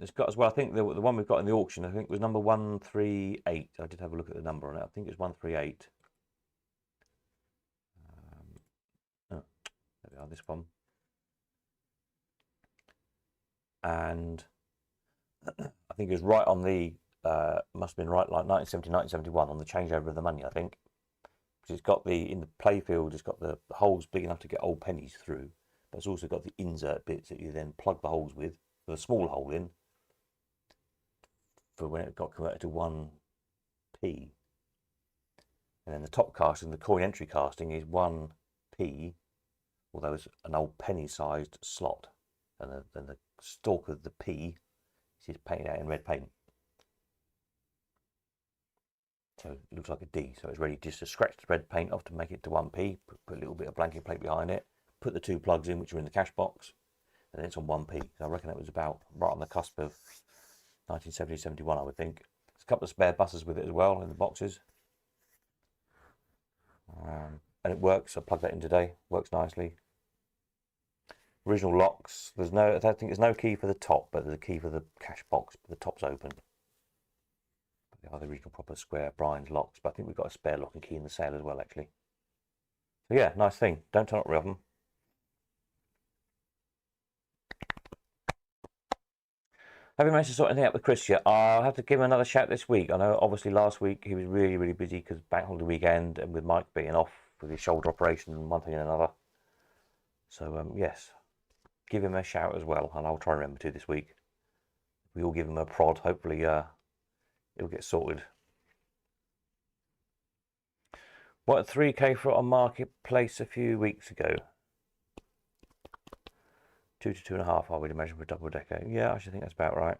It's got as well, I think the one we've got in the auction, I think was number 138. I did have a look at the number on it. I think it's 138. Oh, there we are, this one. And I think it was right on the, must have been right like 1970, 1971 on the changeover of the money, I think. Because it's got the, in the playfield, it's got the holes big enough to get old pennies through. But it's also got the insert bits that you then plug the holes with a small hole in for when it got converted to 1p. And then the top casting, the coin entry casting, is 1p, although it's an old penny sized slot. And the stalk of the p is painted out in red paint. So it looks like a D. So it's ready just to scratch the red paint off to make it to 1p, put a little bit of blanking plate behind it, put the two plugs in, which are in the cash box, and then it's on 1p. So I reckon that was about right on the cusp of 1970, 71, I would think. There's a couple of spare buses with it as well in the boxes. And it works. I plugged that in today. Works nicely. Original locks. There's no, I don't think there's no key for the top, but there's a key for the cash box. But the top's open. But they are the original proper square Brian's locks. But I think we've got a spare lock and key in the sale as well, actually. So yeah, nice thing. Don't turn up the oven. Have you managed to sort anything out with Chris yet? I'll have to give him another shout this week. I know obviously last week he was really, really busy because bank holiday weekend and with Mike being off with his shoulder operation and one thing and another. So yes, give him a shout as well, and I'll try and remember to this week. We all give him a prod. Hopefully it'll get sorted. What 3K for on marketplace a few weeks ago? 2 to 2.5, I would imagine, for a double decker. Yeah, I should think that's about right.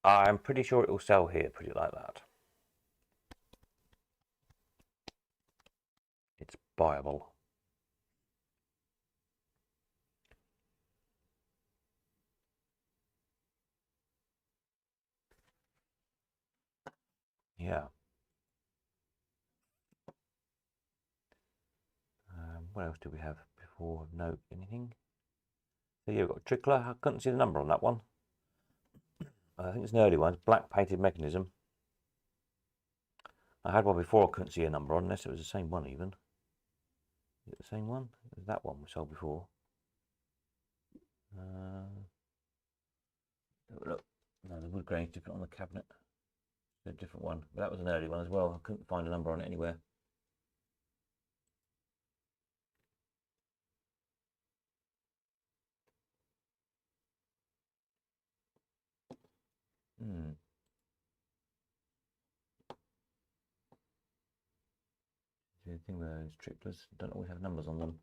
I'm pretty sure it will sell here, put it like that. It's buyable. Yeah. What else do we have before? No, anything? So yeah, we've got Trickler. I couldn't see the number on that one. I think it's an early one. Black painted mechanism. I had one before. I couldn't see a number on, unless it was the same one even. Is it the same one? It was that one we sold before. Look, no, the wood grain's different on the cabinet. It's a different one, but that was an early one as well. I couldn't find a number on it anywhere. The thing with those tripplers, don't always have numbers on them.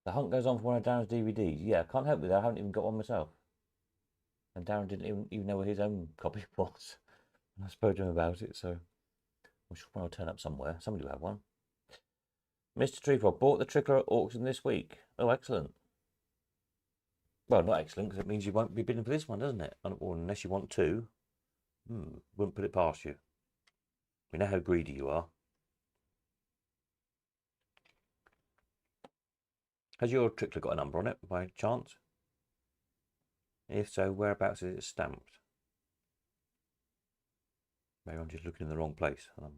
The hunt goes on for one of Darren's DVDs. Yeah, I can't help with that. I haven't even got one myself. And Darren didn't even know where his own copy was. And I spoke to him about it, so I'm sure one will turn up somewhere. Somebody will have one. Mr. Treefrog bought the Trickler at auction this week. Oh, excellent. Well, not excellent, because it means you won't be bidding for this one, doesn't it? Or unless you want to. Wouldn't put it past you. We know how greedy you are. Has your Trickler got a number on it, by chance? If so, whereabouts is it stamped? Maybe I'm just looking in the wrong place and I'm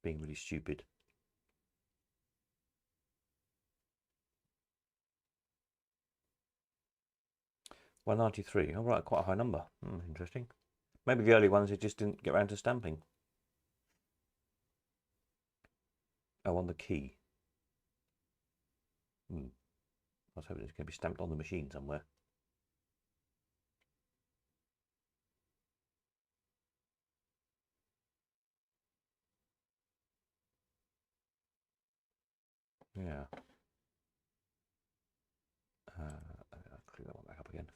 being really stupid. $193. All right, quite a high number. Interesting. Maybe the early ones, they just didn't get around to stamping. Oh, on the key. I was hoping it's going to be stamped on the machine somewhere. Yeah. I'll clear that one back up again.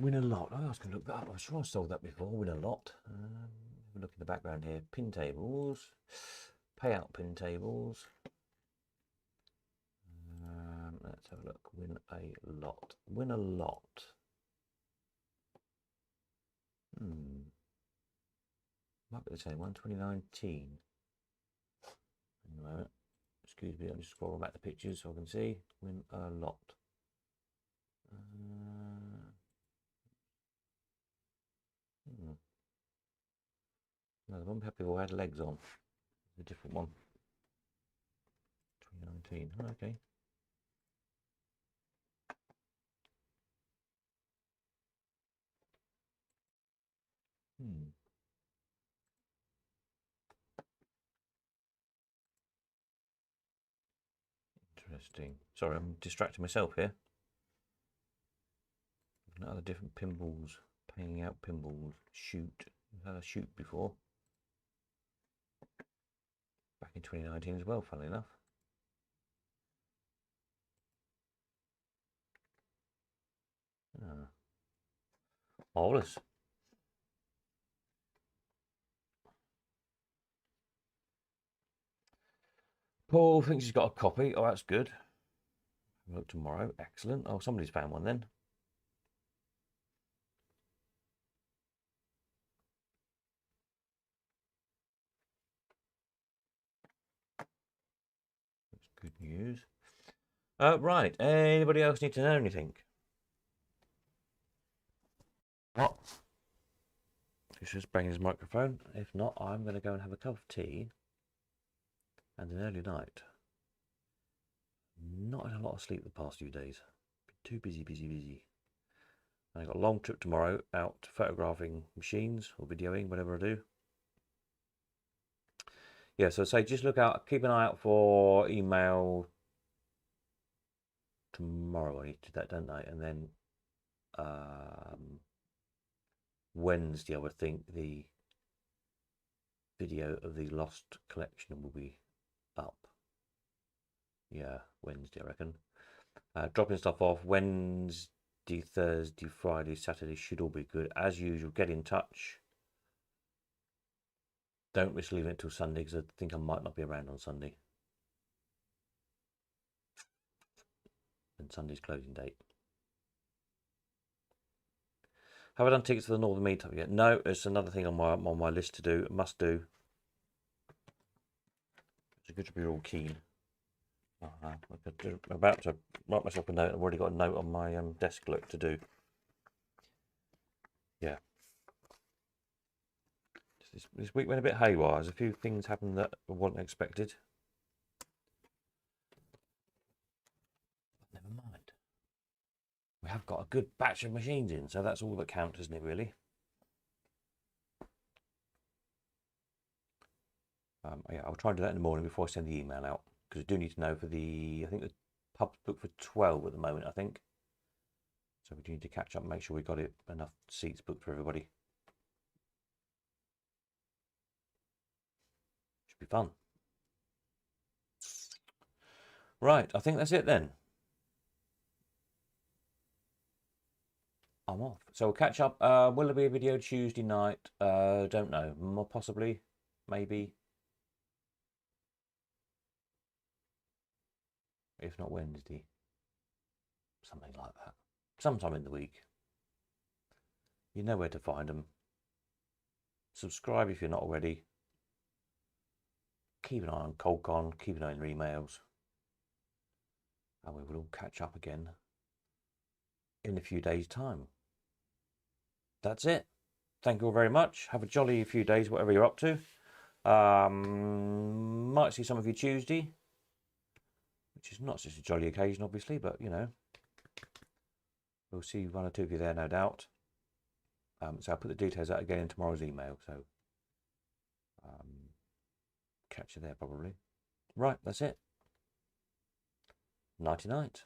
Win a lot. Oh, I was going to look that up. I'm sure I sold that before. Win a lot. Look in the background here. Pin tables. Payout pin tables. Let's have a look. Win a lot. Win a lot. Might be the same one. 2019. Anyway, excuse me. I'll just scroll back the pictures so I can see. Win a lot. No, the one people had legs on. A different one. 2019. Oh, okay. Interesting. Sorry, I'm distracting myself here. Other different pinballs, paying out pinballs. Shoot. We've had a shoot before. Back in 2019 as well, funnily enough. Marvellous. Paul thinks he's got a copy. Oh, that's good. Look tomorrow. Excellent. Oh, somebody's found one then. That's good news. Right. Anybody else need to know anything? What? He's just banging his microphone. If not, I'm going to go and have a cup of tea and an early night. Not had a lot of sleep the past few days. Been too busy. I've got a long trip tomorrow out photographing machines or videoing, whatever I do. Yeah, so say just look out, keep an eye out for email tomorrow. I need to do that, don't I? And then Wednesday, I would think the video of the lost collection will be up. Yeah, Wednesday, I reckon. Dropping stuff off Wednesday, Thursday, Friday, Saturday should all be good. As usual, get in touch. Don't risk leaving it till Sunday because I think I might not be around on Sunday. And Sunday's closing date. Have I done tickets for the Northern Meetup yet? No, it's another thing on my list to do. Must do. It's good to be all keen. I'm about to write myself a note. I've already got a note on my desk look to do. Yeah. This week went a bit haywire. There's a few things happened that I wasn't expected. But never mind. We have got a good batch of machines in, so that's all that counts, isn't it, really? Yeah, I'll try and do that in the morning before I send the email out, because I do need to know for I think the pub's booked for 12 at the moment, I think. So we do need to catch up and make sure we've got enough seats booked for everybody. Should be fun. Right, I think that's it then. I'm off. So we'll catch up. Will there be a video Tuesday night? Don't know. More possibly. Maybe. If not Wednesday. Something like that. Sometime in the week. You know where to find them. Subscribe if you're not already. Keep an eye on Colcon. Keep an eye on your emails. And we will all catch up again in a few days' time. That's it. Thank you all very much. Have a jolly few days, whatever you're up to. Might see some of you Tuesday, which is not such a jolly occasion, obviously, but you know, we'll see one or two of you there, no doubt. So I'll put the details out again in tomorrow's email. So catch you there probably. Right, that's it. Nighty night.